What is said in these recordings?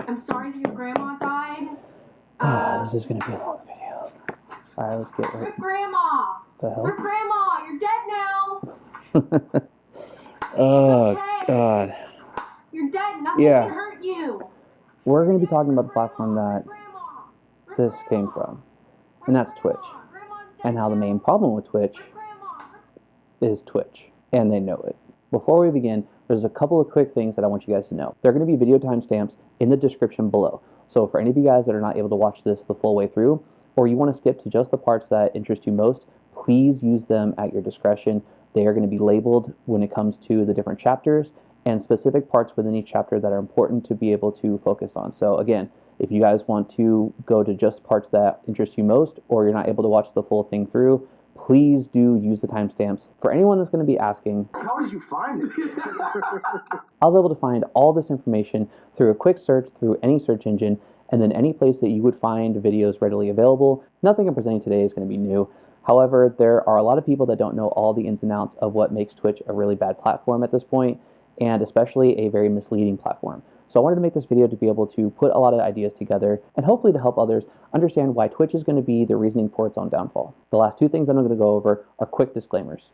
I'm sorry that your grandma died. This is gonna be a long video. Alright, let's get right. Rip Grandma! The hell? Rip Grandma! You're dead now! Oh, okay. God. You're dead. Nothing can hurt you. We're gonna be talking about the platform that this came from, and that's Twitch. And how the main problem with Twitch is Twitch, and they know it. Before we begin, there's a couple of quick things that I want you guys to know. There are going to be video timestamps in the description below. So for any of you guys that are not able to watch this the full way through, or you want to skip to just the parts that interest you most, please use them at your discretion. They are going to be labeled when it comes to the different chapters and specific parts within each chapter that are important to be able to focus on. So again, if you guys want to go to just parts that interest you most, or you're not able to watch the full thing through, please do use the timestamps. For anyone that's going to be asking, how did you find this? I was able to find all this information through a quick search through any search engine, and then any place that you would find videos readily available. Nothing I'm presenting today is going to be new. However, there are a lot of people that don't know all the ins and outs of what makes Twitch a really bad platform at this point, and especially a very misleading platform. So I wanted to make this video to be able to put a lot of ideas together and hopefully to help others understand why Twitch is going to be the reasoning for its own downfall. The last two things that I'm going to go over are quick disclaimers.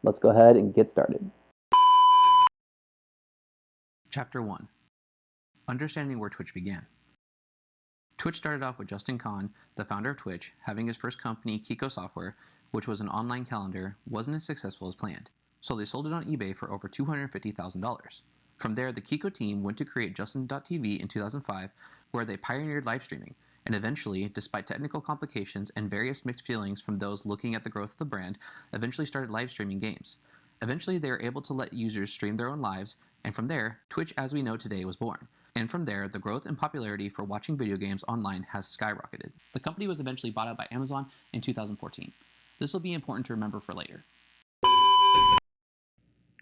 Let's go ahead and get started. Chapter 1. Understanding where Twitch began. Twitch started off with Justin Kan, the founder of Twitch, having his first company, Kiko Software, which was an online calendar, wasn't as successful as planned, so they sold it on eBay for over $250,000. From there, the Kiko team went to create Justin.tv in 2005, where they pioneered live streaming, and eventually, despite technical complications and various mixed feelings from those looking at the growth of the brand, eventually started live streaming games. Eventually, they were able to let users stream their own lives, and from there, Twitch as we know today was born. And from there, the growth and popularity for watching video games online has skyrocketed. The company was eventually bought out by Amazon in 2014. This will be important to remember for later.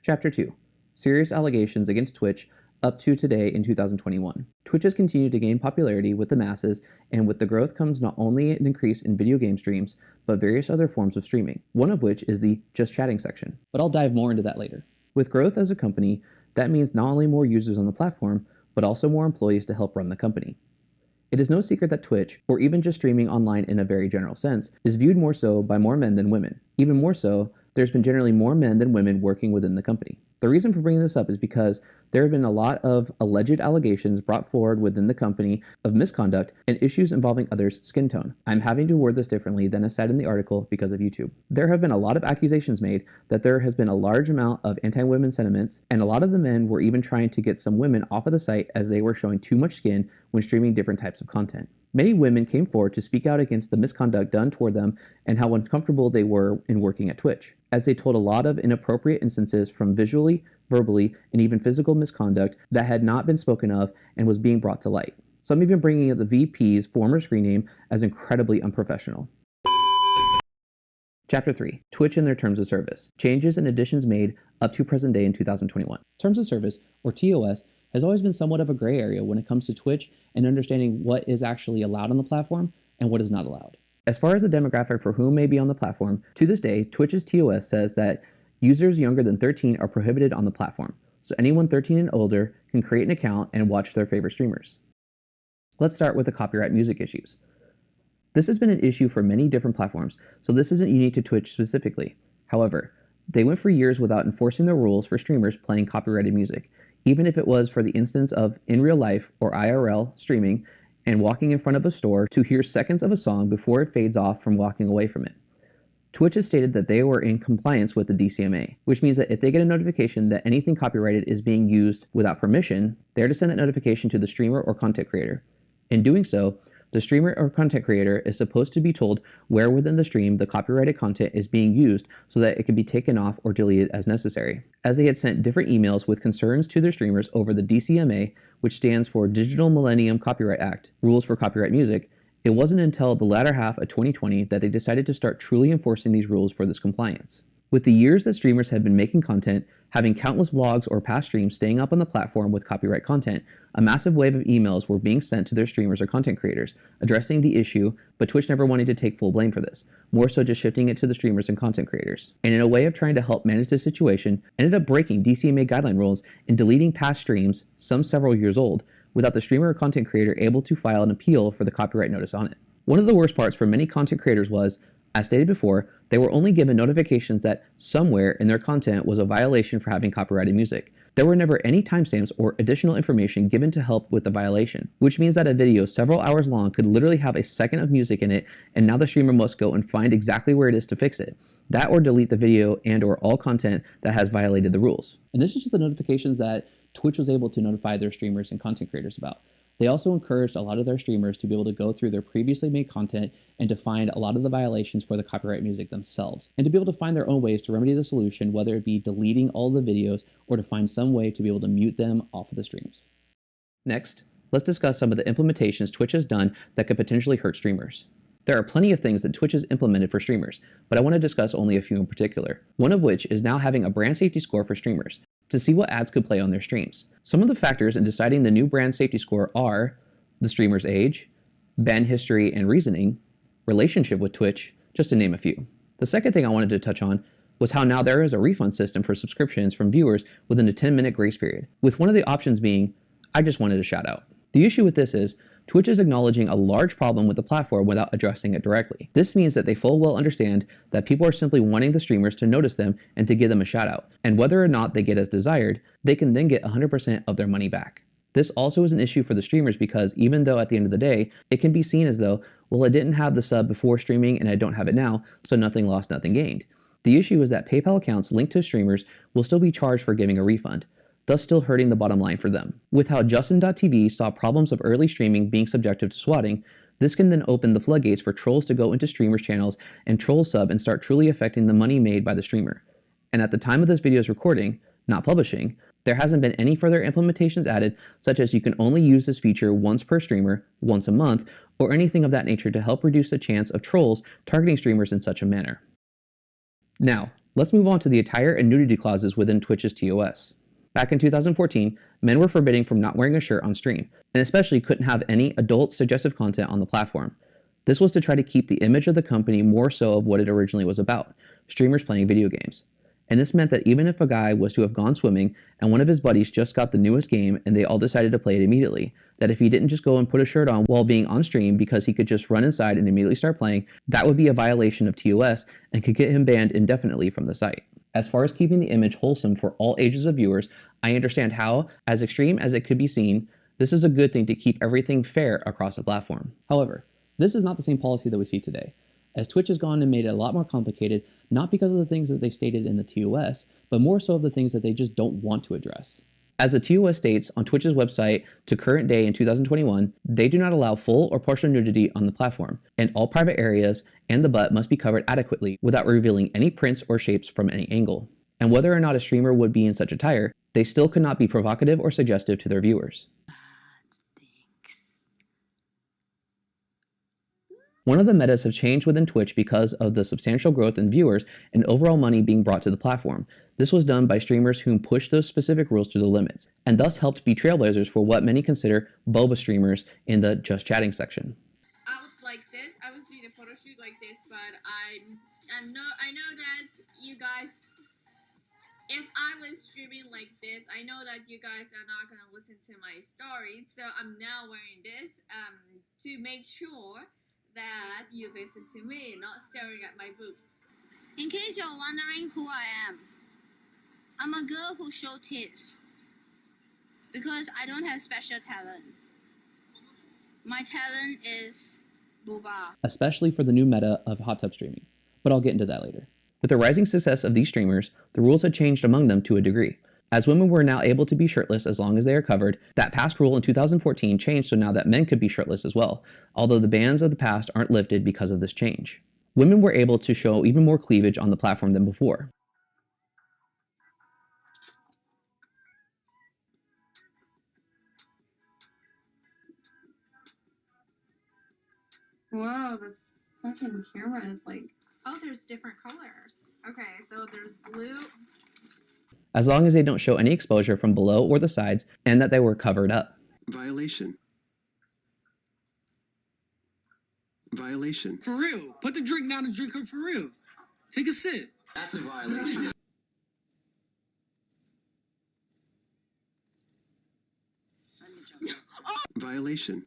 Chapter 2. Serious allegations against Twitch up to today in 2021. Twitch has continued to gain popularity with the masses, and with the growth comes not only an increase in video game streams, but various other forms of streaming, one of which is the just chatting section. But I'll dive more into that later. With growth as a company, that means not only more users on the platform, but also more employees to help run the company. It is no secret that Twitch, or even just streaming online in a very general sense, is viewed more so by more men than women. Even more so, there's been generally more men than women working within the company. The reason for bringing this up is because there have been a lot of alleged allegations brought forward within the company of misconduct and issues involving others' skin tone. I'm having to word this differently than is said in the article because of YouTube. There have been a lot of accusations made that there has been a large amount of anti-women sentiments, and a lot of the men were even trying to get some women off of the site as they were showing too much skin when streaming different types of content. Many women came forward to speak out against the misconduct done toward them and how uncomfortable they were in working at Twitch, as they told a lot of inappropriate instances from visually, verbally, and even physical misconduct that had not been spoken of and was being brought to light. Some even bringing up the VP's former screen name as incredibly unprofessional. Chapter 3. Twitch and their Terms of Service. Changes and additions made up to present day in 2021. Terms of Service, or TOS, has always been somewhat of a gray area when it comes to Twitch and understanding what is actually allowed on the platform and what is not allowed. As far as the demographic for whom may be on the platform, to this day, Twitch's TOS says that users younger than 13 are prohibited on the platform, so anyone 13 and older can create an account and watch their favorite streamers. Let's start with the copyright music issues. This has been an issue for many different platforms, so this isn't unique to Twitch specifically. However, they went for years without enforcing the rules for streamers playing copyrighted music, even if it was for the instance of in real life or IRL streaming and walking in front of a store to hear seconds of a song before it fades off from walking away from it. Twitch has stated that they were in compliance with the DCMA, which means that if they get a notification that anything copyrighted is being used without permission, they're to send that notification to the streamer or content creator. In doing so, the streamer or content creator is supposed to be told where within the stream the copyrighted content is being used so that it can be taken off or deleted as necessary. As they had sent different emails with concerns to their streamers over the DCMA, which stands for Digital Millennium Copyright Act, rules for copyright music, it wasn't until the latter half of 2020 that they decided to start truly enforcing these rules for this compliance. With the years that streamers had been making content, having countless vlogs or past streams staying up on the platform with copyright content, a massive wave of emails were being sent to their streamers or content creators, addressing the issue, but Twitch never wanted to take full blame for this, more so just shifting it to the streamers and content creators. And in a way of trying to help manage the situation, ended up breaking DCMA guideline rules and deleting past streams, some several years old, without the streamer or content creator able to file an appeal for the copyright notice on it. One of the worst parts for many content creators was, as stated before, they were only given notifications that somewhere in their content was a violation for having copyrighted music. There were never any timestamps or additional information given to help with the violation, which means that a video several hours long could literally have a second of music in it, and now the streamer must go and find exactly where it is to fix it. That or delete the video and or all content that has violated the rules. And this is just the notifications that Twitch was able to notify their streamers and content creators about. They also encouraged a lot of their streamers to be able to go through their previously made content and to find a lot of the violations for the copyright music themselves, and to be able to find their own ways to remedy the solution, whether it be deleting all the videos or to find some way to be able to mute them off of the streams. Next, let's discuss some of the implementations Twitch has done that could potentially hurt streamers. There are plenty of things that Twitch has implemented for streamers, but I want to discuss only a few in particular, one of which is now having a brand safety score for streamers, to see what ads could play on their streams. Some of the factors in deciding the new brand safety score are the streamer's age, ban history and reasoning, relationship with Twitch, just to name a few. The second thing I wanted to touch on was how now there is a refund system for subscriptions from viewers within a 10-minute grace period, with one of the options being, I just wanted a shout out. The issue with this is, Twitch is acknowledging a large problem with the platform without addressing it directly. This means that they full well understand that people are simply wanting the streamers to notice them and to give them a shout out, and whether or not they get as desired, they can then get 100% of their money back. This also is an issue for the streamers because even though at the end of the day, it can be seen as though, well, I didn't have the sub before streaming and I don't have it now, so nothing lost, nothing gained. The issue is that PayPal accounts linked to streamers will still be charged for giving a refund, thus still hurting the bottom line for them. With how Justin.tv saw problems of early streaming being subjective to swatting, this can then open the floodgates for trolls to go into streamers' channels and troll sub and start truly affecting the money made by the streamer. And at the time of this video's recording, not publishing, there hasn't been any further implementations added, such as you can only use this feature once per streamer, once a month, or anything of that nature to help reduce the chance of trolls targeting streamers in such a manner. Now, let's move on to the attire and nudity clauses within Twitch's TOS. Back in 2014, men were forbidding from not wearing a shirt on stream, and especially couldn't have any adult suggestive content on the platform. This was to try to keep the image of the company more so of what it originally was about, streamers playing video games. And this meant that even if a guy was to have gone swimming and one of his buddies just got the newest game and they all decided to play it immediately, that if he didn't just go and put a shirt on while being on stream because he could just run inside and immediately start playing, that would be a violation of TOS and could get him banned indefinitely from the site. As far as keeping the image wholesome for all ages of viewers, I understand how, as extreme as it could be seen, this is a good thing to keep everything fair across the platform. However, this is not the same policy that we see today, as Twitch has gone and made it a lot more complicated, not because of the things that they stated in the TOS, but more so of the things that they just don't want to address. As the TOS states on Twitch's website to current day in 2021, they do not allow full or partial nudity on the platform, and all private areas and the butt must be covered adequately without revealing any prints or shapes from any angle. And whether or not a streamer would be in such attire, they still could not be provocative or suggestive to their viewers. One of the metas have changed within Twitch because of the substantial growth in viewers and overall money being brought to the platform. This was done by streamers whom pushed those specific rules to the limits, and thus helped be trailblazers for what many consider boba streamers in the just chatting section. I was like this. I was doing a photo shoot like this, but I know that you guys, if I was streaming like this, I know that you guys are not gonna listen to my story. So I'm now wearing this to make sure that you listen to me, not staring at my boobs. In case you're wondering who I am, I'm a girl who shows tits. Because I don't have special talent. My talent is booba. Especially for the new meta of hot tub streaming, but I'll get into that later. With the rising success of these streamers, the rules had changed among them to a degree. As women were now able to be shirtless as long as they are covered, that past rule in 2014 changed so now that men could be shirtless as well, although the bans of the past aren't lifted because of this change. Women were able to show even more cleavage on the platform than before. Whoa, this fucking camera is like Oh, there's different colors. Okay, so there's blue. As long as they don't show any exposure from below or the sides and that they were covered up. Violation. Violation. For real. Put the drink down and drink it for real. Take a sip. That's a violation. Violation.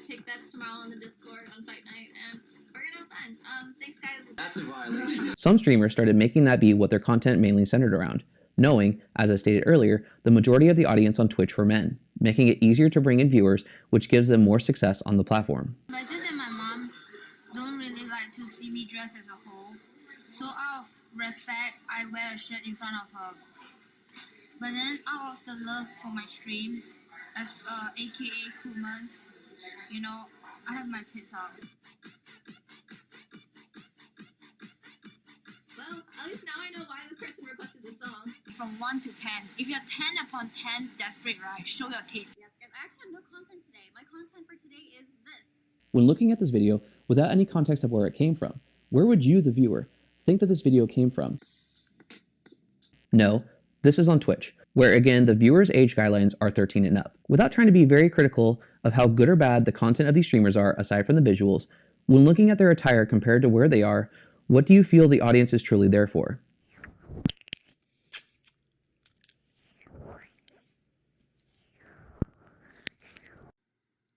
Take bets tomorrow on the Discord on Fight Night, and we're gonna have fun. Thanks, guys. That's a violation. Some streamers started making that be what their content mainly centered around, knowing, as I stated earlier, the majority of the audience on Twitch were men, making it easier to bring in viewers, which gives them more success on the platform. But it's just that my mom don't really like to see me dress as a whole. So out of respect, I wear a shirt in front of her. But then out of the love for my stream, as aka Kumas, you know, I have my tits out. Well, at least now I know why this person requested this song. From 1 to 10. If you're 10 upon 10, that's great, right? Show your tits. Yes, guys, I actually have no content today. My content for today is this. When looking at this video, without any context of where it came from, where would you, the viewer, think that this video came from? No, this is on Twitch, where again, the viewers' age guidelines are 13 and up. Without trying to be very critical of how good or bad the content of these streamers are, aside from the visuals, when looking at their attire compared to where they are, what do you feel the audience is truly there for?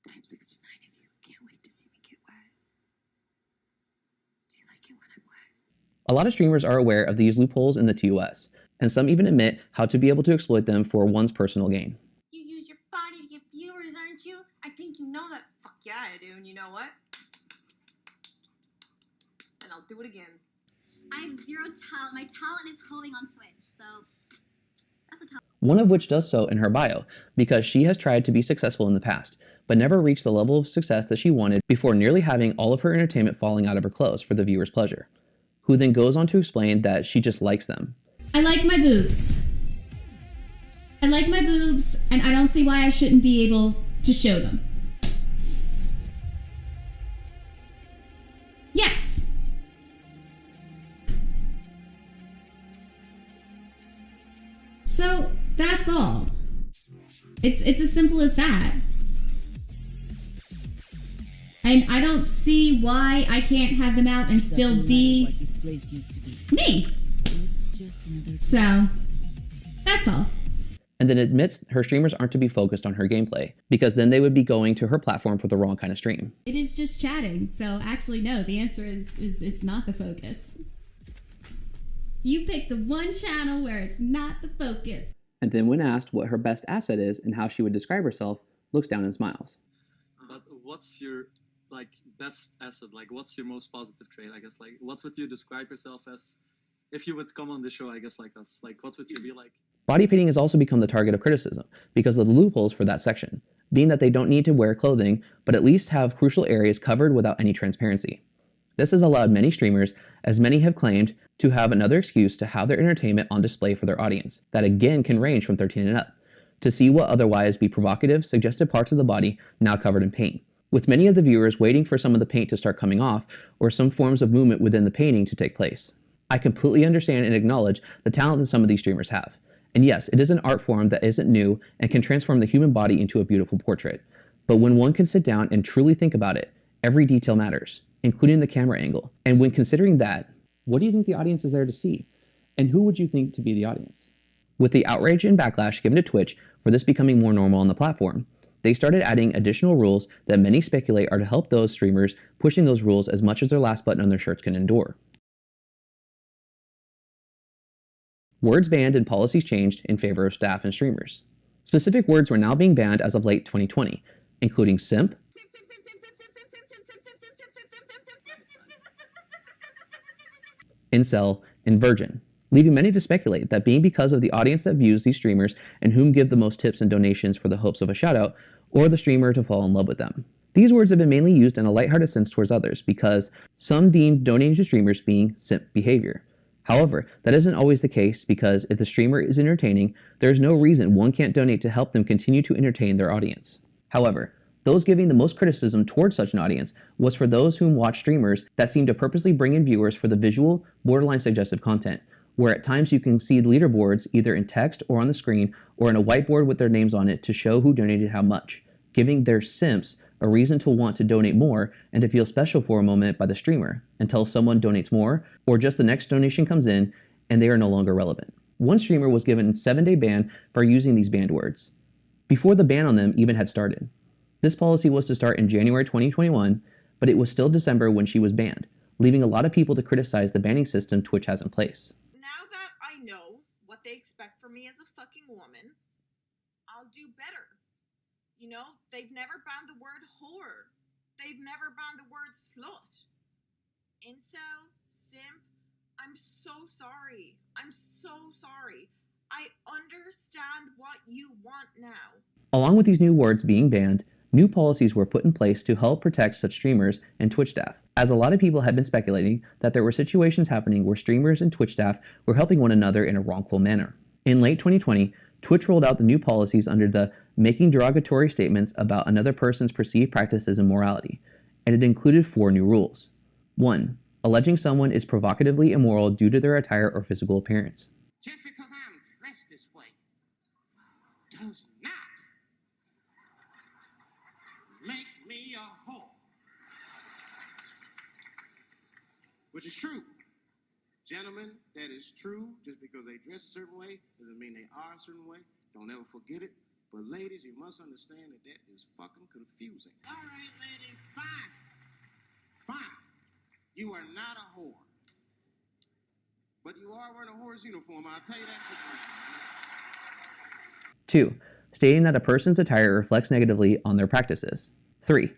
Time 69 of you can't wait to see me get wet. Do you like it when I'm wet? A lot of streamers are aware of these loopholes in the TOS, and some even admit how to be able to exploit them for one's personal gain. You use your body to get viewers, aren't you? I think you know that. Fuck yeah, I do. And you know what? And I'll do it again. I have zero talent. My talent is hoeing on Twitch, so that's a talent. One of which does so in her bio, because she has tried to be successful in the past, but never reached the level of success that she wanted before nearly having all of her entertainment falling out of her clothes for the viewer's pleasure, who then goes on to explain that she just likes them. I like my boobs. I like my boobs, and I don't see why I shouldn't be able to show them. Yes. So that's all. It's as simple as that. And I don't see why I can't have them out and still be me. So that's all. And then admits her streamers aren't to be focused on her gameplay, because then they would be going to her platform for the wrong kind of stream. It is just chatting. So actually, no, the answer is it's not the focus. You pick the one channel where it's not the focus. And then when asked what her best asset is and how she would describe herself, looks down and smiles. But what's your best asset? What's your most positive trait? I guess what would you describe yourself as if you would come on the show? I guess like us. What would you be like? Body painting has also become the target of criticism because of the loopholes for that section, being that they don't need to wear clothing, but at least have crucial areas covered without any transparency. This has allowed many streamers, as many have claimed, to have another excuse to have their entertainment on display for their audience, that again can range from 13 and up, to see what otherwise be provocative, suggested parts of the body now covered in paint, with many of the viewers waiting for some of the paint to start coming off or some forms of movement within the painting to take place. I completely understand and acknowledge the talent that some of these streamers have. And yes, it is an art form that isn't new and can transform the human body into a beautiful portrait. But when one can sit down and truly think about it, every detail matters, including the camera angle. And when considering that, what do you think the audience is there to see? And who would you think to be the audience? With the outrage and backlash given to Twitch for this becoming more normal on the platform, they started adding additional rules that many speculate are to help those streamers pushing those rules as much as their last button on their shirts can endure. Words banned and policies changed in favor of staff and streamers. Specific words were now being banned as of late 2020, including SIMP, incel, and virgin, leaving many to speculate that being because of the audience that views these streamers and whom give the most tips and donations for the hopes of a shoutout, or the streamer to fall in love with them. These words have been mainly used in a lighthearted sense towards others because some deem donating to streamers being simp behavior. However, that isn't always the case because if the streamer is entertaining, there is no reason one can't donate to help them continue to entertain their audience. However, Those giving the most criticism towards such an audience was for those whom watch streamers that seem to purposely bring in viewers for the visual, borderline suggestive content, where at times you can see leaderboards either in text or on the screen or in a whiteboard with their names on it to show who donated how much, giving their simps a reason to want to donate more and to feel special for a moment by the streamer until someone donates more or just the next donation comes in and they are no longer relevant. One streamer was given a 7-day ban for using these banned words, before the ban on them even had started. This policy was to start in January 2021, but it was still December when she was banned, leaving a lot of people to criticize the banning system Twitch has in place. Now that I know what they expect from me as a fucking woman, I'll do better. You know, they've never banned the word whore. They've never banned the word slut. Incel, simp, I'm so sorry. I'm so sorry. I understand what you want now. Along with these new words being banned, new policies were put in place to help protect such streamers and Twitch staff, as a lot of people had been speculating that there were situations happening where streamers and Twitch staff were helping one another in a wrongful manner. In late 2020, Twitch rolled out the new policies under the making derogatory statements about another person's perceived practices and morality, and it included 4 new rules. 1. Alleging someone is provocatively immoral due to their attire or physical appearance. Just because I'm dressed this way does not make me a whore. Which is true. Gentlemen, that is true. Just because they dress a certain way doesn't mean they are a certain way. Don't ever forget it. But ladies, you must understand that that is fucking confusing. All right, ladies, fine. Fine. You are not a whore. But you are wearing a whore's uniform. I'll tell you that shit right. 2. Stating that a person's attire reflects negatively on their practices. 3.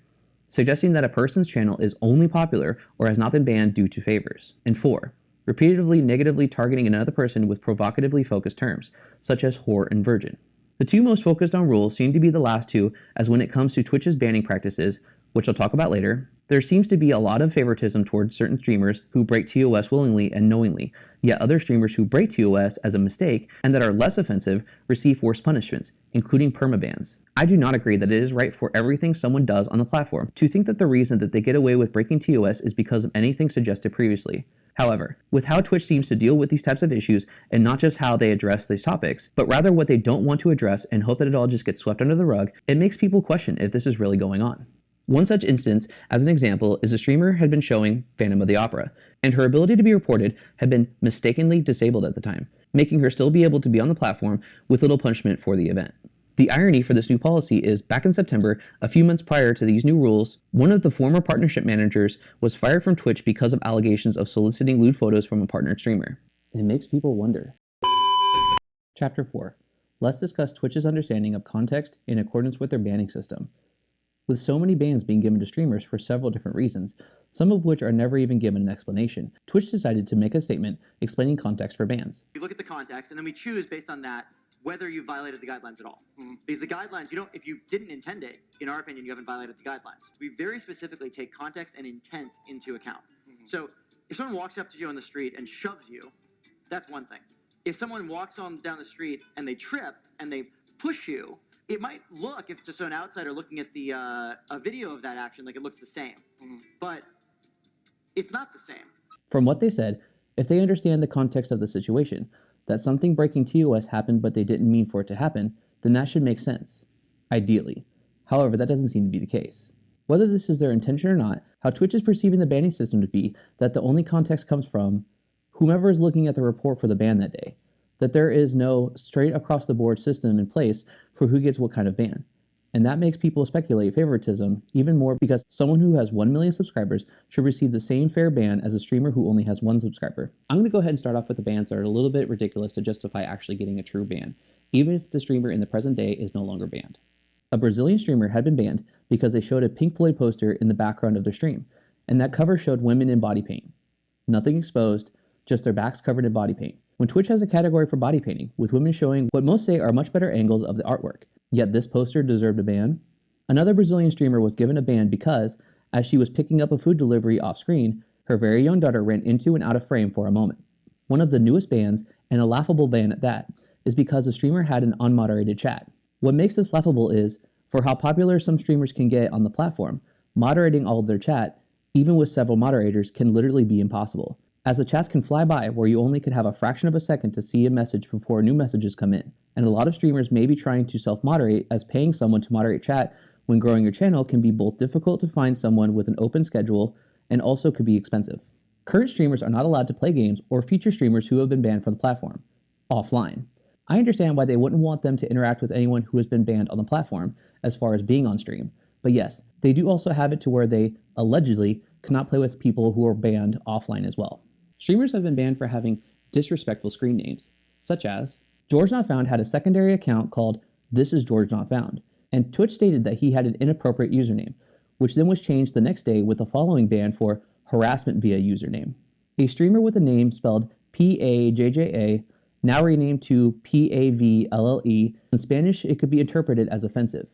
Suggesting that a person's channel is only popular or has not been banned due to favors. And 4. Repeatedly negatively targeting another person with provocatively focused terms, such as whore and virgin. The 2 most focused on rules seem to be the last 2, as when it comes to Twitch's banning practices, which I'll talk about later, there seems to be a lot of favoritism towards certain streamers who break TOS willingly and knowingly, yet other streamers who break TOS as a mistake and that are less offensive receive worse punishments, including permabans. I do not agree that it is right for everything someone does on the platform to think that the reason that they get away with breaking TOS is because of anything suggested previously. However, with how Twitch seems to deal with these types of issues, and not just how they address these topics, but rather what they don't want to address and hope that it all just gets swept under the rug, it makes people question if this is really going on. One such instance, as an example, is a streamer had been showing Phantom of the Opera, and her ability to be reported had been mistakenly disabled at the time, making her still be able to be on the platform with little punishment for the event. The irony for this new policy is, back in September, a few months prior to these new rules, one of the former partnership managers was fired from Twitch because of allegations of soliciting lewd photos from a partnered streamer. It makes people wonder. Chapter 4. Let's discuss Twitch's understanding of context in accordance with their banning system. With so many bans being given to streamers for several different reasons, some of which are never even given an explanation, Twitch decided to make a statement explaining context for bans. We look at the context, and then we choose based on that whether you violated the guidelines at all. Because the guidelines, if you didn't intend it, in our opinion, you haven't violated the guidelines. We very specifically take context and intent into account. So if someone walks up to you on the street and shoves you, that's one thing. If someone walks on down the street and they trip and they push you, it might look, if just an outsider looking at the a video of that action, like it looks the same. But it's not the same. From what they said, if they understand the context of the situation, that something breaking TOS happened but they didn't mean for it to happen, then that should make sense. Ideally. However, that doesn't seem to be the case. Whether this is their intention or not, how Twitch is perceiving the banning system to be that the only context comes from whomever is looking at the report for the ban that day, that there is no straight across the board system in place for who gets what kind of ban. And that makes people speculate favoritism even more because someone who has 1 million subscribers should receive the same fair ban as a streamer who only has 1 subscriber. I'm going to go ahead and start off with the bans that are a little bit ridiculous to justify actually getting a true ban, even if the streamer in the present day is no longer banned. A Brazilian streamer had been banned because they showed a Pink Floyd poster in the background of their stream, and that cover showed women in body paint. Nothing exposed, just their backs covered in body paint. When Twitch has a category for body painting, with women showing what most say are much better angles of the artwork, yet this poster deserved a ban. Another Brazilian streamer was given a ban because, as she was picking up a food delivery off screen, her very young daughter ran into and out of frame for a moment. One of the newest bans, and a laughable ban at that, is because the streamer had an unmoderated chat. What makes this laughable is, For how popular some streamers can get on the platform, moderating all of their chat, even with several moderators, can literally be impossible, as the chats can fly by where you only could have a fraction of a second to see a message before new messages come in. And a lot of streamers may be trying to self-moderate, as paying someone to moderate chat when growing your channel can be both difficult to find someone with an open schedule and also could be expensive. Current streamers are not allowed to play games or feature streamers who have been banned from the platform offline. I understand why they wouldn't want them to interact with anyone who has been banned on the platform as far as being on stream, but yes, they do also have it to where they allegedly cannot play with people who are banned offline as well. Streamers have been banned for having disrespectful screen names, such as George Not Found had a secondary account called This Is George Not Found, and Twitch stated that he had an inappropriate username, which then was changed the next day with the following ban for harassment via username. A streamer with a name spelled P-A-J-J-A, now renamed to P-A-V-L-L-E. In Spanish, it could be interpreted as offensive,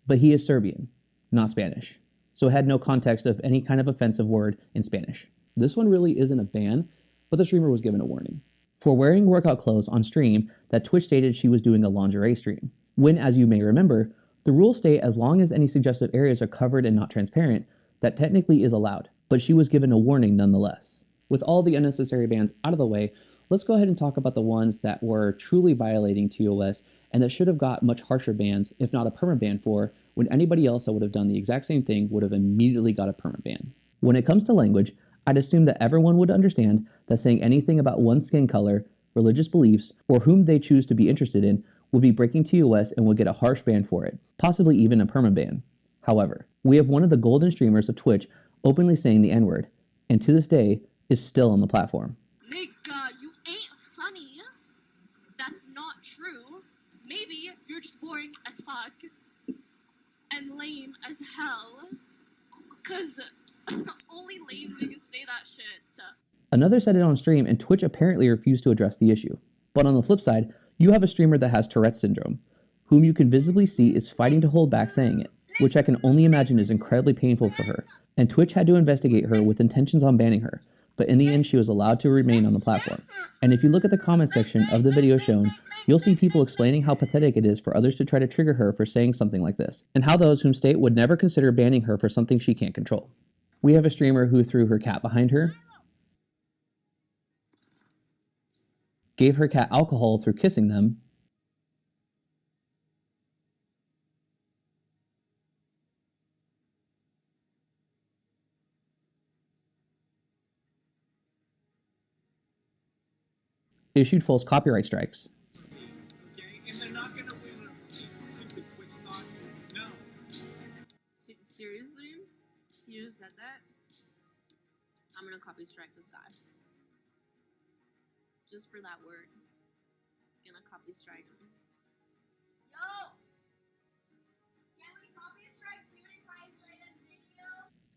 but he is Serbian, not Spanish, so it had no context of any kind of offensive word in Spanish. This one really isn't a ban, but the streamer was given a warning for wearing workout clothes on stream that Twitch stated she was doing a lingerie stream, when, as you may remember, the rules state as long as any suggestive areas are covered and not transparent, that technically is allowed, but she was given a warning nonetheless. With all the unnecessary bans out of the way, let's go ahead and talk about the ones that were truly violating TOS and that should have got much harsher bans, if not a permanent ban for, when anybody else that would have done the exact same thing would have immediately got a permanent ban. When it comes to language, I'd assume that everyone would understand that saying anything about one's skin color, religious beliefs, or whom they choose to be interested in would be breaking TOS and would get a harsh ban for it, possibly even a permanent ban. However, we have one of the golden streamers of Twitch openly saying the N-word, and to this day is still on the platform. Nigga, you ain't funny. That's not true. Maybe you're just boring as fuck and lame as hell. Cause only lame niggas say that shit. Another said it on stream, and Twitch apparently refused to address the issue. But on the flip side, you have a streamer that has Tourette's syndrome, whom you can visibly see is fighting to hold back saying it, which I can only imagine is incredibly painful for her. And Twitch had to investigate her with intentions on banning her, but in the end she was allowed to remain on the platform. And if you look at the comment section of the video shown, you'll see people explaining how pathetic it is for others to try to trigger her for saying something like this, and how those whom state would never consider banning her for something she can't control. We have a streamer who threw her cat behind her, gave her cat alcohol through kissing them, issued false copyright strikes, Okay, and they're not gonna win stupid Twitch thoughts. No. Seriously? You just said that? I'm gonna copy strike this guy. Just for that word. Gonna copy strike him. Yo! Can we copy strike PewDiePie's latest video?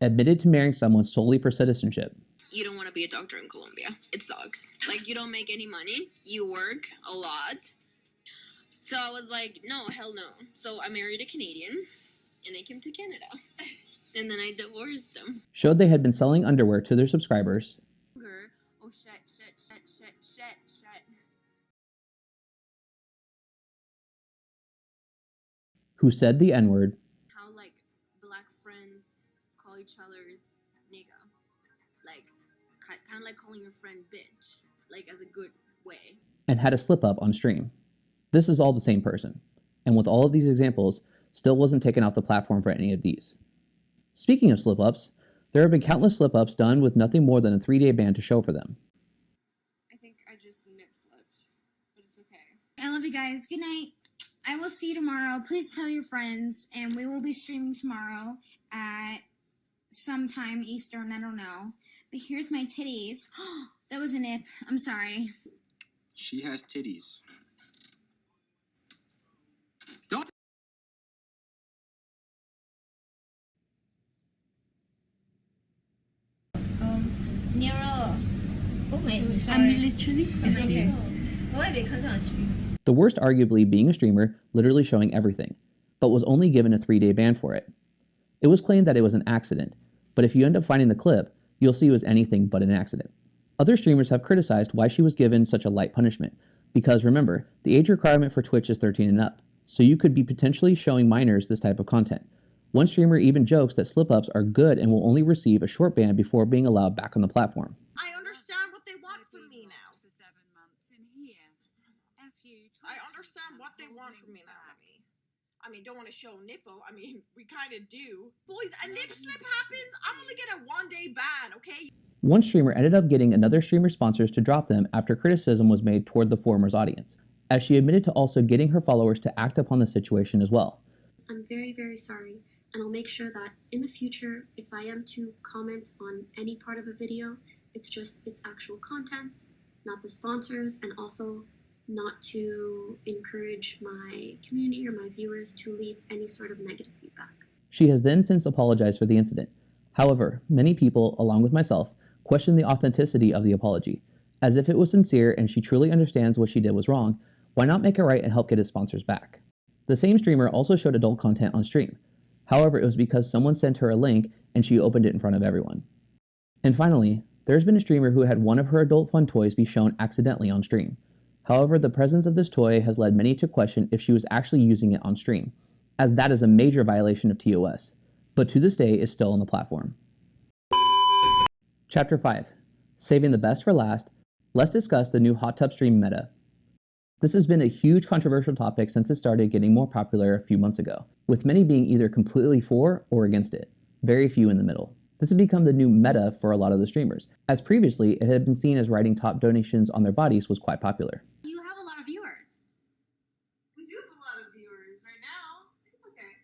admitted to marrying someone solely for citizenship. You don't want to be a doctor in Colombia. It sucks. Like, you don't make any money. You work a lot. So I was like, no, hell no. So I married a Canadian, and I came to Canada. And then I divorced him. Showed they had been selling underwear to their subscribers. Oh, shit. Who said the N-word. How, like, black friends call each other's nigga. Like, kind of like calling your friend bitch. Like, as a good way. And had a slip-up on stream. This is all the same person. And with all of these examples, still wasn't taken off the platform for any of these. Speaking of slip-ups, there have been countless slip-ups done with nothing more than a 3-day ban to show for them. I think I just nip-slipped. But it's okay. I love you guys. Good night. I will see you tomorrow. Please tell your friends, and we will be streaming tomorrow at sometime Eastern. I don't know. But here's my titties. That was a nip. I'm sorry. She has titties. Nero. Oh my, sorry. I'm literally It's okay. Why? Because I'm streaming. The worst arguably being a streamer literally showing everything, but was only given a 3-day ban for it. It was claimed that it was an accident, but if you end up finding the clip, you'll see it was anything but an accident. Other streamers have criticized why she was given such a light punishment, because remember, the age requirement for Twitch is 13 and up, so you could be potentially showing minors this type of content. One streamer even jokes that slip-ups are good and will only receive a short ban before being allowed back on the platform. I understand what they want from me now. I understand what they want from me now. I mean, don't want to show nipple. I mean, we kind of do. Boys, a nip slip happens, I'm gonna get a 1-day ban, okay? One streamer ended up getting another streamer's sponsors to drop them after criticism was made toward the former's audience, as she admitted to also getting her followers to act upon the situation as well. I'm very, very sorry, and I'll make sure that in the future, if I am to comment on any part of a video, it's just its actual contents, not the sponsors, and also not to encourage my community or my viewers to leave any sort of negative feedback. She has then since apologized for the incident. However, many people, along with myself, question the authenticity of the apology. As if it was sincere and she truly understands what she did was wrong, why not make it right and help get his sponsors back? The same streamer also showed adult content on stream. However, it was because someone sent her a link and she opened it in front of everyone. And finally, there's been a streamer who had one of her adult fun toys be shown accidentally on stream. However, the presence of this toy has led many to question if she was actually using it on stream, as that is a major violation of TOS, but to this day is still on the platform. Chapter 5. Saving the best for last, let's discuss the new hot tub stream meta. This has been a huge controversial topic since it started getting more popular a few months ago, with many being either completely for or against it, very few in the middle. This has become the new meta for a lot of the streamers, as previously it had been seen as writing top donations on their bodies was quite popular. You have a lot of viewers. We do have a lot of viewers right now. It's okay.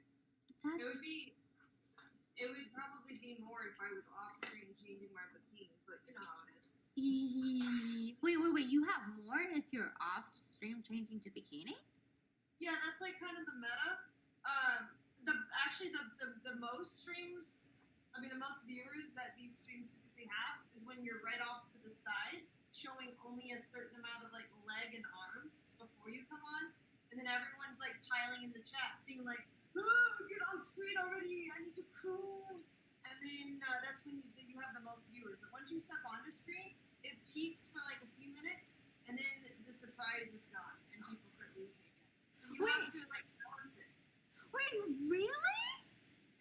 It would probably be more if I was off screen changing my bikini, but you know how it is. Wait. You have more if you're off stream changing to bikini? Yeah, that's like kind of the meta. The most streams, the most viewers that these streams typically have is when you're right off to the side, showing only a certain amount of like leg and arms before you come on, and then everyone's like piling in the chat, being like, "Oh, get on screen already! I need to cool." And then that's when you have the most viewers. But once you step onto screen, it peaks for like a few minutes, and then the surprise is gone, and people start leaving again. So you have to like balance it. Wait, really?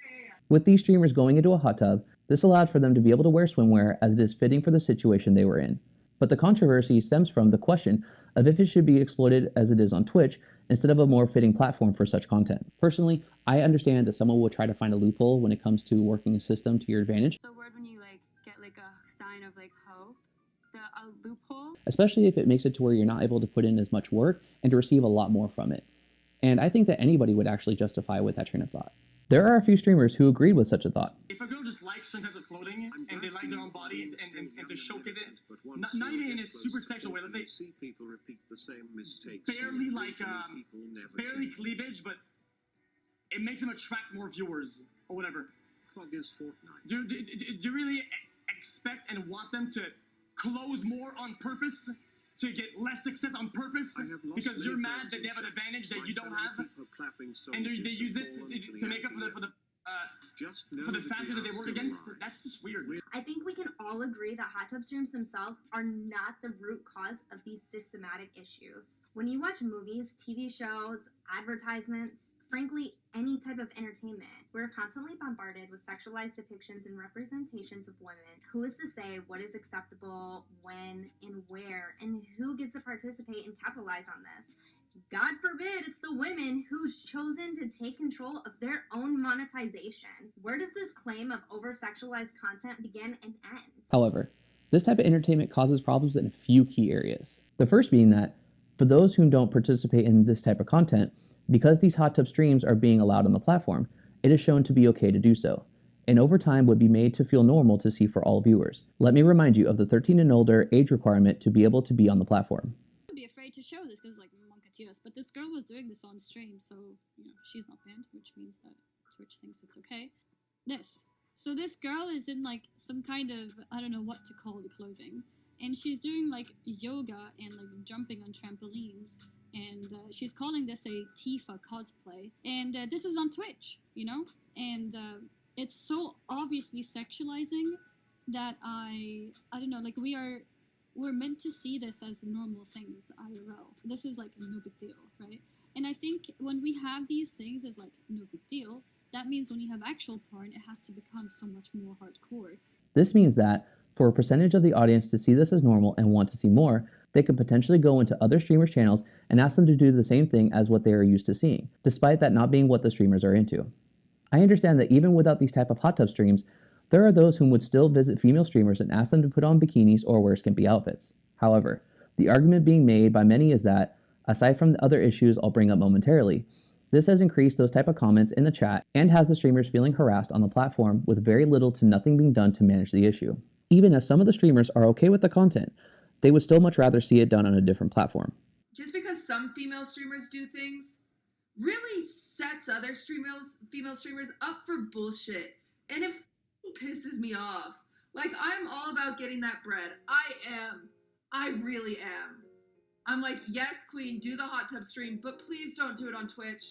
Yeah. With these streamers going into a hot tub, this allowed for them to be able to wear swimwear as it is fitting for the situation they were in. But the controversy stems from the question of if it should be exploited as it is on Twitch instead of a more fitting platform for such content. Personally, I understand that someone will try to find a loophole when it comes to working a system to your advantage. The word when you get a sign of hope, a loophole. Especially if it makes it to where you're not able to put in as much work and to receive a lot more from it. And I think that anybody would actually justify with that train of thought. There are a few streamers who agreed with such a thought. If a girl just likes certain types of clothing and they like their own body and to showcase it, not even in a super sexual way, let's say people repeat the same mistakes. barely cleavage, but it makes them attract more viewers or whatever. Plug is Fortnite. Do you really expect and want them to clothe more on purpose to get less success on purpose because you're mad that they have an advantage that you don't have, and they use it to make up for the factors that they work against? That's just weird. I think we can all agree that hot tub streams themselves are not the root cause of these systematic issues. When you watch movies, TV shows, advertisements, frankly, any type of entertainment, we're constantly bombarded with sexualized depictions and representations of women. Who is to say what is acceptable, when, and where, and who gets to participate and capitalize on this? God forbid it's the women who's chosen to take control of their own monetization. Where does this claim of over-sexualized content begin and end? However, this type of entertainment causes problems in a few key areas. The first being that, for those who don't participate in this type of content, because these hot tub streams are being allowed on the platform, it is shown to be okay to do so, and over time would be made to feel normal to see for all viewers. Let me remind you of the 13 and older age requirement to be able to be on the platform. I'd be afraid to show this because TOS, but this girl was doing this on stream, so she's not banned, which means that Twitch thinks it's okay. So this girl is in some kind of, I don't know what to call the clothing, and she's doing yoga and jumping on trampolines, and she's calling this a Tifa cosplay, and this is on Twitch, and it's so obviously sexualizing that I don't know, we're meant to see this as normal things, IRL. This is like no big deal, right? And I think when we have these things as like no big deal, that means when you have actual porn, it has to become so much more hardcore. This means that for a percentage of the audience to see this as normal and want to see more, they could potentially go into other streamers' channels and ask them to do the same thing as what they are used to seeing, despite that not being what the streamers are into. I understand that even without these type of hot tub streams, there are those who would still visit female streamers and ask them to put on bikinis or wear skimpy outfits. However, the argument being made by many is that, aside from the other issues I'll bring up momentarily, this has increased those type of comments in the chat and has the streamers feeling harassed on the platform with very little to nothing being done to manage the issue. Even as some of the streamers are okay with the content, they would still much rather see it done on a different platform. Just because some female streamers do things really sets other female streamers up for bullshit. And it pisses me off. Like, I'm all about getting that bread. I really am. I'm like, yes, queen, do the hot tub stream, but please don't do it on Twitch.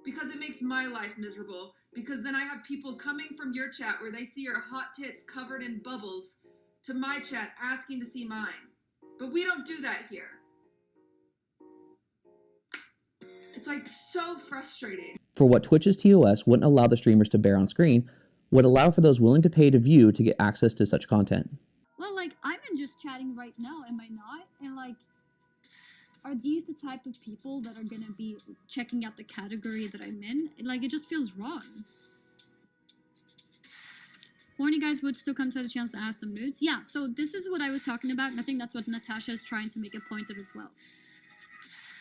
Because it makes my life miserable. Because then I have people coming from your chat where they see your hot tits covered in bubbles to my chat asking to see mine. But we don't do that here. It's like so frustrating. For what Twitch's TOS wouldn't allow the streamers to bear on screen, would allow for those willing to pay to view to get access to such content. Well, like, I'm in just chatting right now, am I not? And like, are these the type of people that are gonna be checking out the category that I'm in? Like, it just feels wrong. Horny guys would still come to the chance to ask them nudes. Yeah, so this is what I was talking about, and I think that's what Natasha is trying to make a point of as well.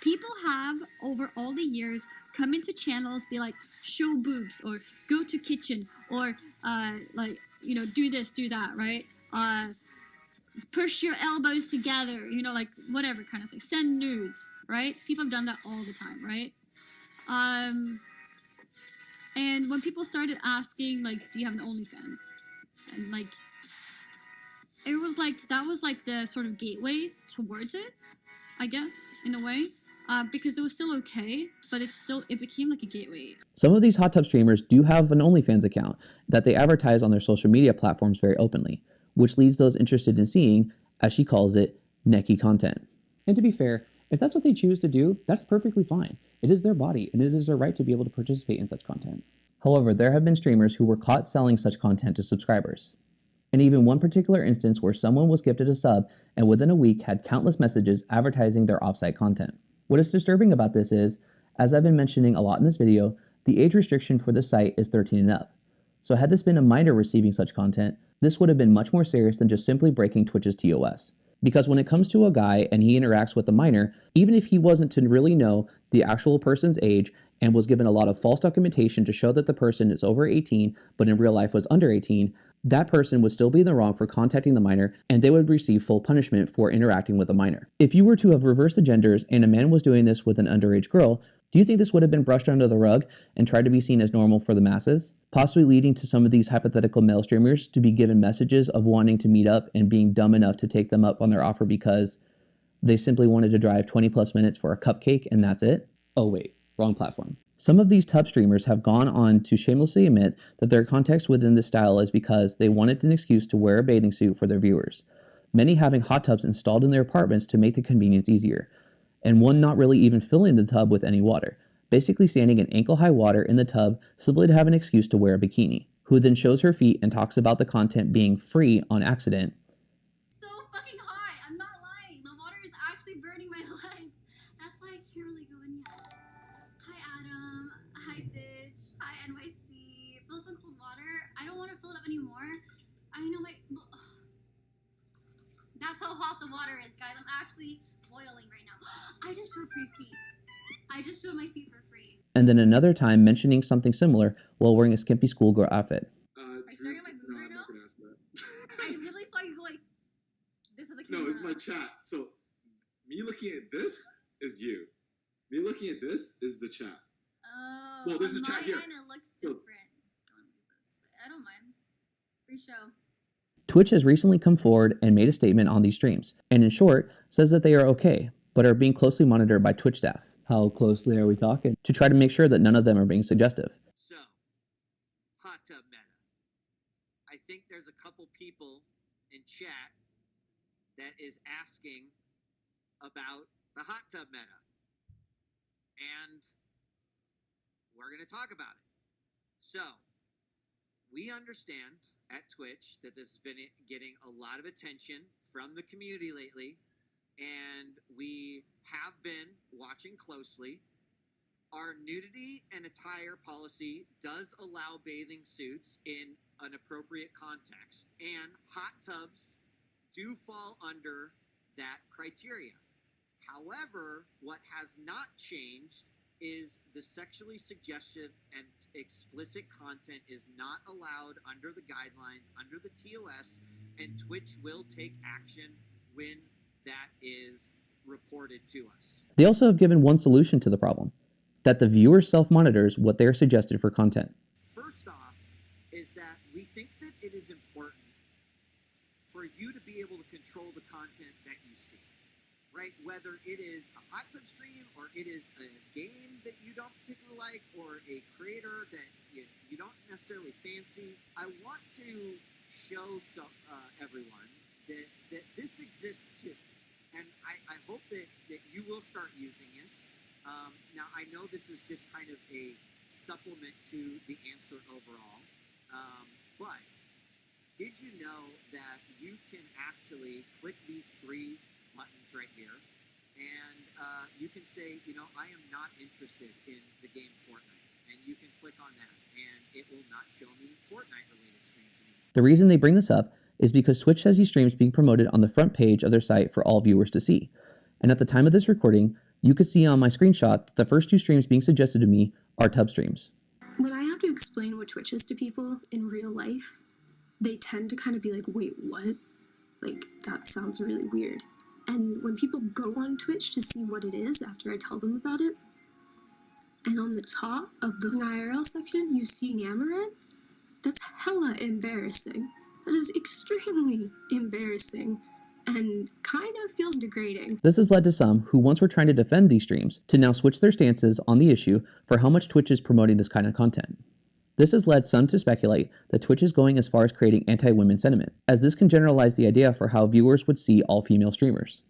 People have, over all the years, come into channels, be like, show boobs, or go to kitchen, or, like, you know, do this, do that, right? Push your elbows together, you know, like, whatever kind of thing. Send nudes, right? People have done that all the time, right? And when people started asking, like, do you have an OnlyFans? And, like, it was like, that was, like, the sort of gateway towards it, I guess, in a way. Because it was still okay, but it became like a gateway. Some of these hot tub streamers do have an OnlyFans account that they advertise on their social media platforms very openly, which leads those interested in seeing, as she calls it, necky content. And to be fair, if that's what they choose to do, that's perfectly fine. It is their body, and it is their right to be able to participate in such content. However, there have been streamers who were caught selling such content to subscribers. And even one particular instance where someone was gifted a sub and within a week had countless messages advertising their offsite content. What is disturbing about this is, as I've been mentioning a lot in this video, the age restriction for this site is 13 and up. So had this been a minor receiving such content, this would have been much more serious than just simply breaking Twitch's TOS. Because when it comes to a guy and he interacts with a minor, even if he wasn't to really know the actual person's age and was given a lot of false documentation to show that the person is over 18 but in real life was under 18, that person would still be in the wrong for contacting the minor, and they would receive full punishment for interacting with a minor. If you were to have reversed the genders and a man was doing this with an underage girl, do you think this would have been brushed under the rug and tried to be seen as normal for the masses? Possibly leading to some of these hypothetical male streamers to be given messages of wanting to meet up and being dumb enough to take them up on their offer because they simply wanted to drive 20 plus minutes for a cupcake and that's it? Oh wait, wrong platform. Some of these tub streamers have gone on to shamelessly admit that their context within this style is because they wanted an excuse to wear a bathing suit for their viewers, many having hot tubs installed in their apartments to make the convenience easier, and one not really even filling the tub with any water, basically standing in ankle-high water in the tub simply to have an excuse to wear a bikini, who then shows her feet and talks about the content being free on accident. So fucking hot, I'm not lying, the water is actually burning my legs, that's why I can't really go in yet. Hi Adam, hi bitch, hi NYC, fill some cold water, I don't want to fill it up anymore, I know my, that's how hot the water is guys, I'm actually boiling right now. I just showed free feet. I just showed my feet for free. And then another time mentioning something similar while wearing a skimpy schoolgirl outfit. Are you staring at my boobs right now? I literally saw you go like, this is the camera. No, it's my chat. So, me looking at this is you. Me looking at this is the chat. Oh, well, this is chat here. It looks different. I don't mind. Free show. Twitch has recently come forward and made a statement on these streams, and in short, says that they are okay, but are being closely monitored by Twitch staff. How closely are we talking? To try to make sure that none of them are being suggestive. So, hot tub meta. I think there's a couple people in chat that is asking about the hot tub meta. And we're going to talk about it. So, we understand at Twitch that this has been getting a lot of attention from the community lately, and we have been watching closely. Our nudity and attire policy does allow bathing suits in an appropriate context, and hot tubs do fall under that criteria. However, what has not changed is the sexually suggestive and explicit content is not allowed under the guidelines, under the TOS, and Twitch will take action when that is reported to us. They also have given one solution to the problem, that the viewer self-monitors what they are suggested for content. First off, is that we think that it is important for you to be able to control the content that you see. Right? Whether it is a hot tub stream or it is a game that you don't particularly like or a creator that you don't necessarily fancy, I want to show everyone that this exists too. And I hope that you will start using this. Now, I know this is just kind of a supplement to the answer overall, but did you know that you can actually click these 3 buttons right here, and you can say, I am not interested in the game Fortnite, and you can click on that, and it will not show me Fortnite-related streams anymore. The reason they bring this up is because Twitch has these streams being promoted on the front page of their site for all viewers to see. And at the time of this recording, you can see on my screenshot that the first 2 streams being suggested to me are tub streams. When I have to explain what Twitch is to people in real life, they tend to kind of be like, wait, what? Like, that sounds really weird. And when people go on Twitch to see what it is after I tell them about it, and on the top of the IRL section, you see Amaranth, that's hella embarrassing. That is extremely embarrassing and kind of feels degrading. This has led to some who once were trying to defend these streams to now switch their stances on the issue for how much Twitch is promoting this kind of content. This has led some to speculate that Twitch is going as far as creating anti-women sentiment, as this can generalize the idea for how viewers would see all female streamers.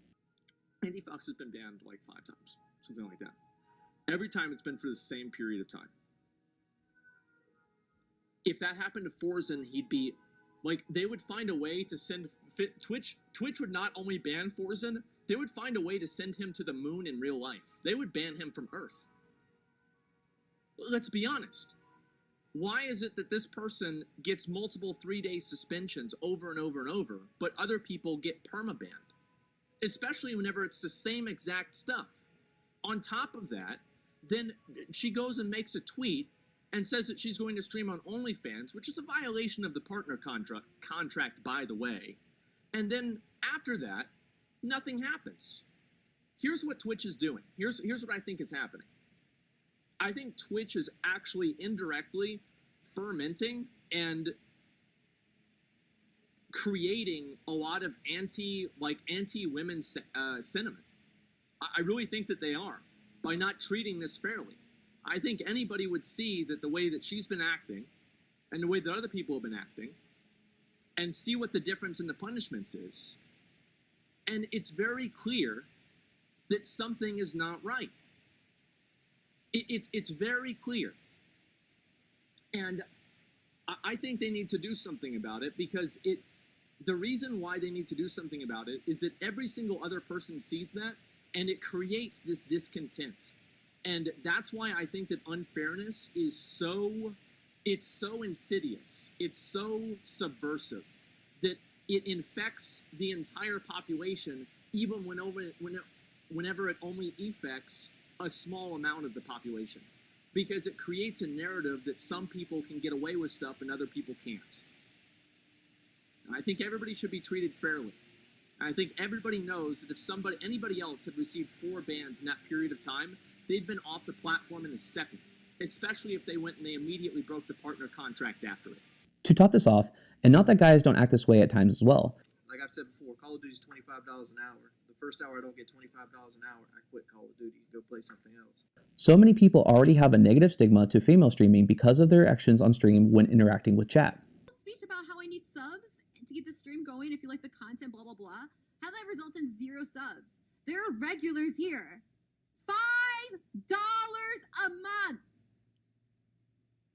Andy Fox has been banned like 5 times, something like that. Every time it's been for the same period of time. If that happened to Forzen, he'd be, like, they would find a way to send, Twitch would not only ban Forzen, they would find a way to send him to the moon in real life. They would ban him from Earth. Let's be honest. Why is it that this person gets multiple 3-day suspensions over and over and over, but other people get permabanned? Especially whenever it's the same exact stuff. On top of that, then she goes and makes a tweet and says that she's going to stream on OnlyFans, which is a violation of the partner contract, by the way. And then after that, nothing happens. Here's what Twitch is doing. Here's what I think is happening. I think Twitch is actually indirectly fermenting and creating a lot of anti-women sentiment. I really think that they are, by not treating this fairly. I think anybody would see that the way that she's been acting and the way that other people have been acting and see what the difference in the punishments is. And it's very clear that something is not right. It's very clear. And I think they need to do something about it, because the reason why they need to do something about it is that every single other person sees that, and it creates this discontent. And that's why I think that unfairness is so insidious, it's so subversive, that it infects the entire population, even whenever it only affects a small amount of the population, because it creates a narrative that some people can get away with stuff and other people can't. And I think everybody should be treated fairly. And I think everybody knows that if anybody else had received 4 bans in that period of time, they'd been off the platform in a second, especially if they went and they immediately broke the partner contract after it. To top this off, and not that guys don't act this way at times as well. Like I've said before, Call of Duty's $25 an hour. The first hour I don't get $25 an hour, I quit Call of Duty, go play something else. So many people already have a negative stigma to female streaming because of their actions on stream when interacting with chat. Speech about how I need subs to keep the stream going if you like the content, blah, blah, blah. How that results in 0 subs. There are regulars here. $5 a month.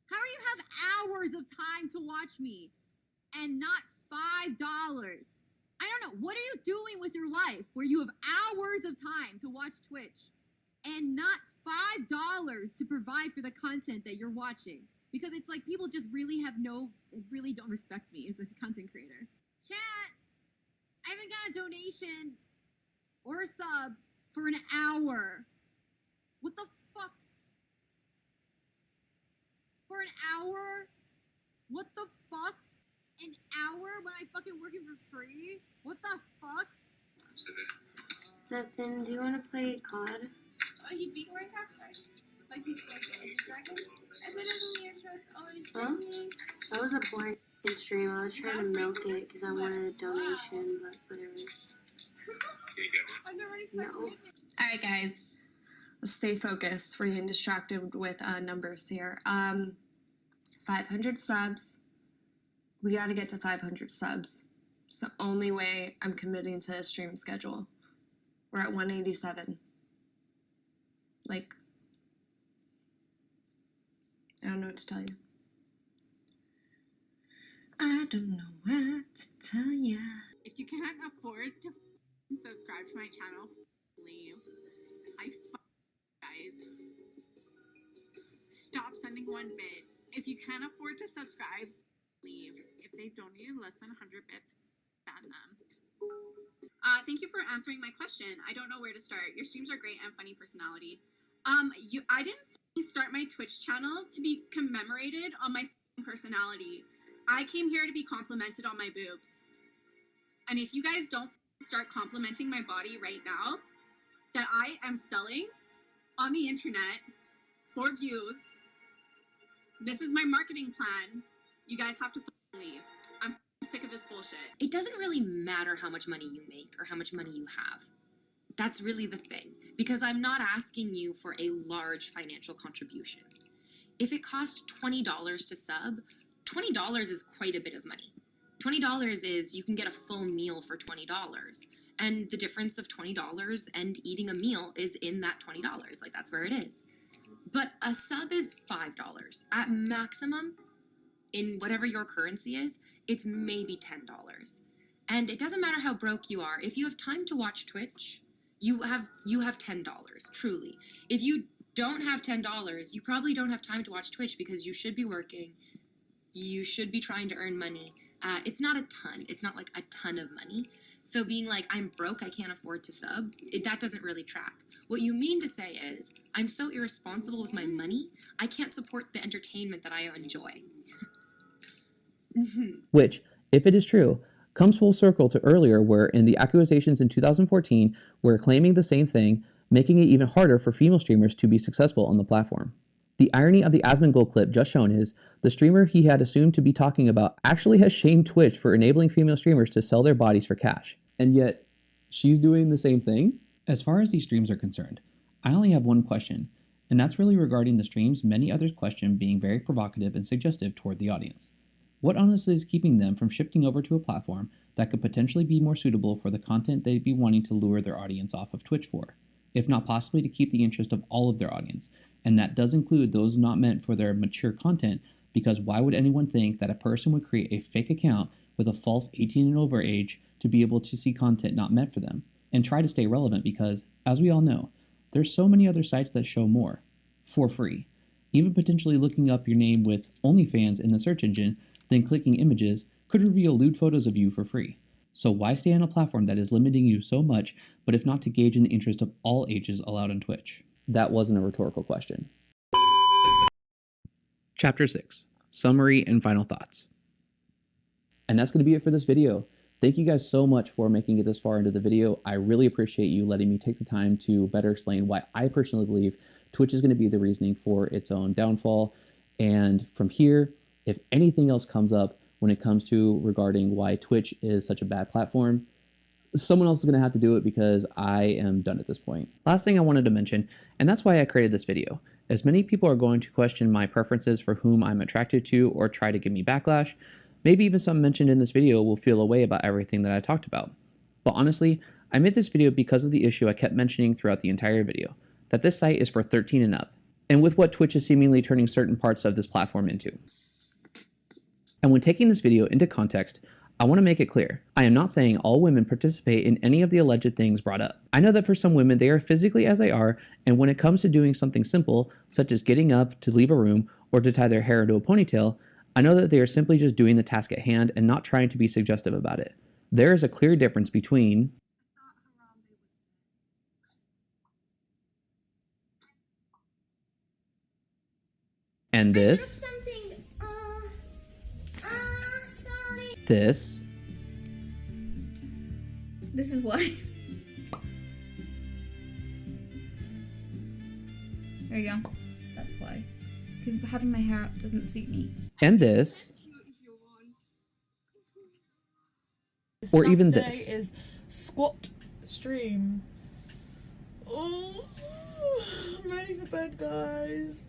How do you have hours of time to watch me and not $5? I don't know. What are you doing with your life where you have hours of time to watch Twitch and not $5 to provide for the content that you're watching? Because it's like people just really don't respect me as a content creator. Chat, I haven't got a donation or a sub for an hour. What the fuck? For an hour? What the fuck? An hour when I'm fucking working for free? What the fuck? Nothing. Do you want to play COD? Oh, you beat Minecraft? Like he's like a dragon? I said it was only a short. Oh, he's Huh? That was a boring stream. I was trying to milk it because I wanted a donation, but whatever. No. Alright guys, let's stay focused. We're getting distracted with numbers here. 500 subs. We gotta get to 500 subs. It's the only way I'm committing to a stream schedule. We're at 187. Like, I don't know what to tell you. I don't know what to tell ya. If you can't afford to subscribe to my channel, leave. Guys. Stop sending 1 bit. If you can't afford to subscribe, leave. If they donate less than 100 bits, ban them. Thank you for answering my question. I don't know where to start. Your streams are great and funny personality. I didn't start my Twitch channel to be commemorated on my personality. I came here to be complimented on my boobs. And if you guys don't start complimenting my body right now, that I am selling on the internet for views, this is my marketing plan. You guys have to leave. I'm sick of this bullshit. It doesn't really matter how much money you make or how much money you have. That's really the thing, because I'm not asking you for a large financial contribution. If it cost $20 to sub, $20 is quite a bit of money. $20 is you can get a full meal for $20. And the difference of $20 and eating a meal is in that $20. Like, that's where it is. But a sub is $5. At maximum, in whatever your currency is, it's maybe $10. And it doesn't matter how broke you are. If you have time to watch Twitch, you have $10, truly. If you don't have $10, you probably don't have time to watch Twitch because you should be working. You should be trying to earn money. It's not a ton. It's not like a ton of money. So being like, I'm broke, I can't afford to sub, that doesn't really track. What you mean to say is, I'm so irresponsible with my money, I can't support the entertainment that I enjoy. Which, if it is true, comes full circle to earlier where in the accusations in 2014 were claiming the same thing, making it even harder for female streamers to be successful on the platform. The irony of the Asmongold clip just shown is, the streamer he had assumed to be talking about actually has shamed Twitch for enabling female streamers to sell their bodies for cash. And yet, she's doing the same thing? As far as these streams are concerned, I only have one question, and that's really regarding the streams many others question being very provocative and suggestive toward the audience. What honestly is keeping them from shifting over to a platform that could potentially be more suitable for the content they'd be wanting to lure their audience off of Twitch for, if not possibly to keep the interest of all of their audience, and that does include those not meant for their mature content, because why would anyone think that a person would create a fake account with a false 18 and over age to be able to see content not meant for them, and try to stay relevant because, as we all know, there's so many other sites that show more, for free. Even potentially looking up your name with OnlyFans in the search engine, then clicking images, could reveal lewd photos of you for free. So why stay on a platform that is limiting you so much, but if not to gauge in the interest of all ages allowed on Twitch? That wasn't a rhetorical question. Chapter 6. Summary and final thoughts. And that's going to be it for this video. Thank you guys so much for making it this far into the video. I really appreciate you letting me take the time to better explain why I personally believe Twitch is going to be the reasoning for its own downfall. And from here, if anything else comes up when it comes to regarding why Twitch is such a bad platform, someone else is going to have to do it because I am done at this point. Last thing I wanted to mention, and that's why I created this video, as many people are going to question my preferences for whom I'm attracted to or try to give me backlash. Maybe even some mentioned in this video will feel a way about everything that I talked about. But honestly, I made this video because of the issue I kept mentioning throughout the entire video, that this site is for 13 and up, and with what Twitch is seemingly turning certain parts of this platform into. And when taking this video into context, I want to make it clear, I am not saying all women participate in any of the alleged things brought up. I know that for some women they are physically as they are, and when it comes to doing something simple, such as getting up to leave a room or to tie their hair into a ponytail, I know that they are simply just doing the task at hand and not trying to be suggestive about it. There is a clear difference between and this, this, This is why. There you go. That's why. Because having my hair up doesn't suit me. and this, or even Saturday this. is squat stream. Oh, I'm ready for bed, guys.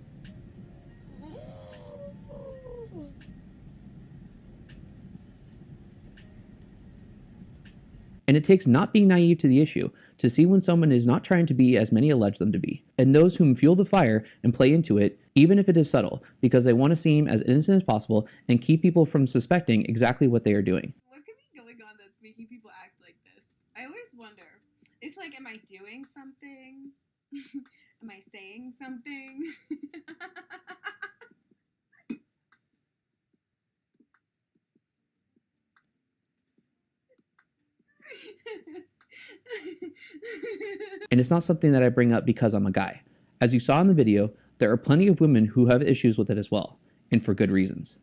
And it takes not being naive to the issue to see when someone is not trying to be as many allege them to be, and those whom fuel the fire and play into it, even if it is subtle, because they want to seem as innocent as possible and keep people from suspecting exactly what they are doing. What could be going on that's making people act like this? I always wonder. It's like, am I doing something? Am I saying something? And it's not something that I bring up because I'm a guy. As you saw in the video, there are plenty of women who have issues with it as well, and for good reasons.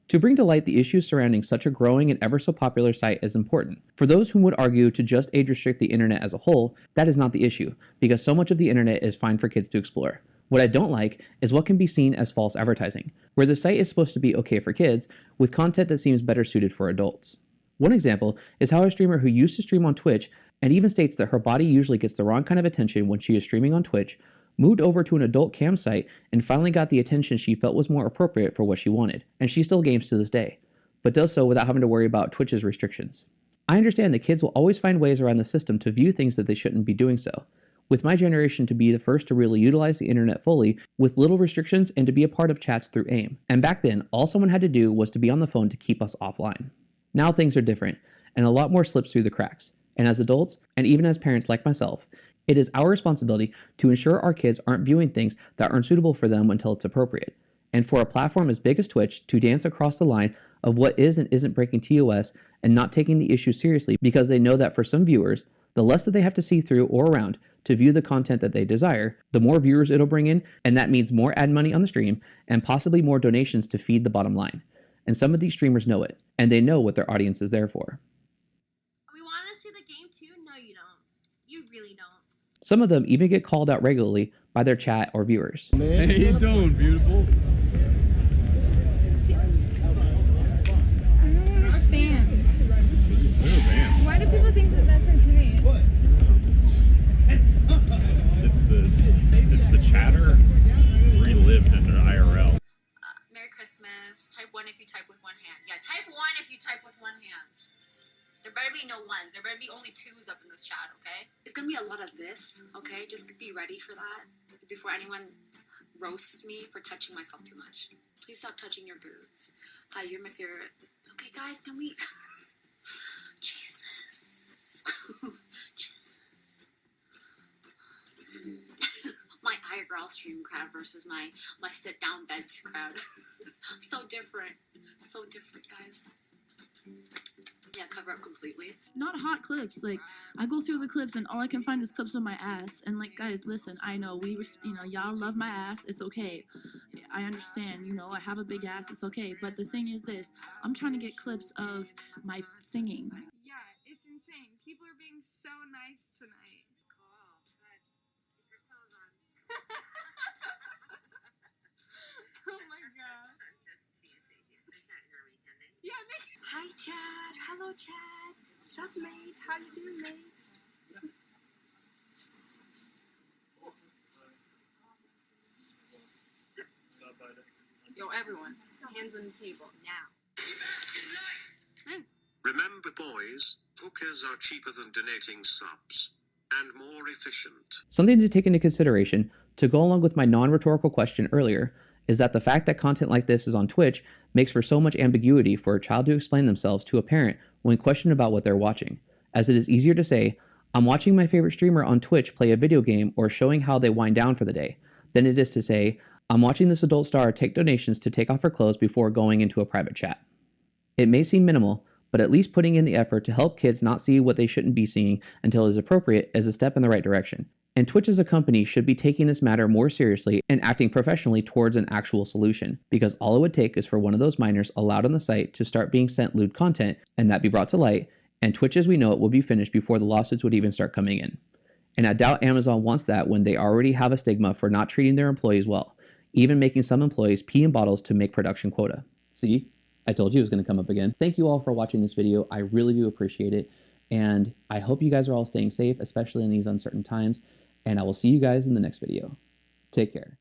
To bring to light the issues surrounding such a growing and ever so popular site is important. For those who would argue to just age restrict the internet as a whole, that is not the issue, because so much of the internet is fine for kids to explore. What I don't like is what can be seen as false advertising, where the site is supposed to be okay for kids, with content that seems better suited for adults. One example is how a streamer who used to stream on Twitch and even states that her body usually gets the wrong kind of attention when she is streaming on Twitch, moved over to an adult cam site and finally got the attention she felt was more appropriate for what she wanted, and she still games to this day, but does so without having to worry about Twitch's restrictions. I understand that kids will always find ways around the system to view things that they shouldn't be doing so, with my generation to be the first to really utilize the internet fully with little restrictions and to be a part of chats through AIM. And back then, all someone had to do was to be on the phone to keep us offline. Now things are different, and a lot more slips through the cracks. And as adults, and even as parents like myself, it is our responsibility to ensure our kids aren't viewing things that aren't suitable for them until it's appropriate. And for a platform as big as Twitch to dance across the line of what is and isn't breaking TOS and not taking the issue seriously because they know that for some viewers, the less that they have to see through or around to view the content that they desire, the more viewers it'll bring in, and that means more ad money on the stream and possibly more donations to feed the bottom line. And some of these streamers know it, and they know what their audience is there for. We want to see the game too? No, you don't. You really don't. Some of them even get called out regularly by their chat or viewers. Hey, how you doing, beautiful? I don't understand. Why do people think that that's okay? It's the chatter relived in their IRL. Merry Christmas. Type 1 if you type with one hand. Yeah, type 1 if you type with one hand. There better be no ones. There better be only twos up in this chat, okay? It's gonna be a lot of this, okay? Just be ready for that before anyone roasts me for touching myself too much. Please stop touching your boobs. You're my favorite. Okay, guys, can we... Jesus. Jesus. My IRL stream crowd versus my sit-down beds crowd. So different. So different, guys. Yeah, cover up completely. Not hot clips. Like, I go through the clips and all I can find is clips of my ass. And like, guys, listen, I know y'all love my ass. It's okay. I understand. I have a big ass. It's okay. But the thing is this: I'm trying to get clips of my singing. Yeah, it's insane. People are being so nice tonight. Oh, God. Keep your clothes on. Oh my gosh. Yeah, Hi, Chad. Hello, Chad. Sup, mates? How you doing, mates? Yo, everyone, hands on the table now. Remember, boys, Hookers are cheaper than donating subs, and more efficient. Something to take into consideration, to go along with my non-rhetorical question earlier, is that the fact that content like this is on Twitch makes for so much ambiguity for a child to explain themselves to a parent when questioned about what they're watching, as it is easier to say, I'm watching my favorite streamer on Twitch play a video game or showing how they wind down for the day, than it is to say, I'm watching this adult star take donations to take off her clothes before going into a private chat. It may seem minimal, but at least putting in the effort to help kids not see what they shouldn't be seeing until it is appropriate is a step in the right direction. And Twitch as a company should be taking this matter more seriously and acting professionally towards an actual solution, because all it would take is for one of those minors allowed on the site to start being sent lewd content and that be brought to light, and Twitch as we know it will be finished before the lawsuits would even start coming in. And I doubt Amazon wants that when they already have a stigma for not treating their employees well, even making some employees pee in bottles to make production quota. See? I told you it was going to come up again. Thank you all for watching this video. I really do appreciate it. And I hope you guys are all staying safe, especially in these uncertain times. And I will see you guys in the next video. Take care.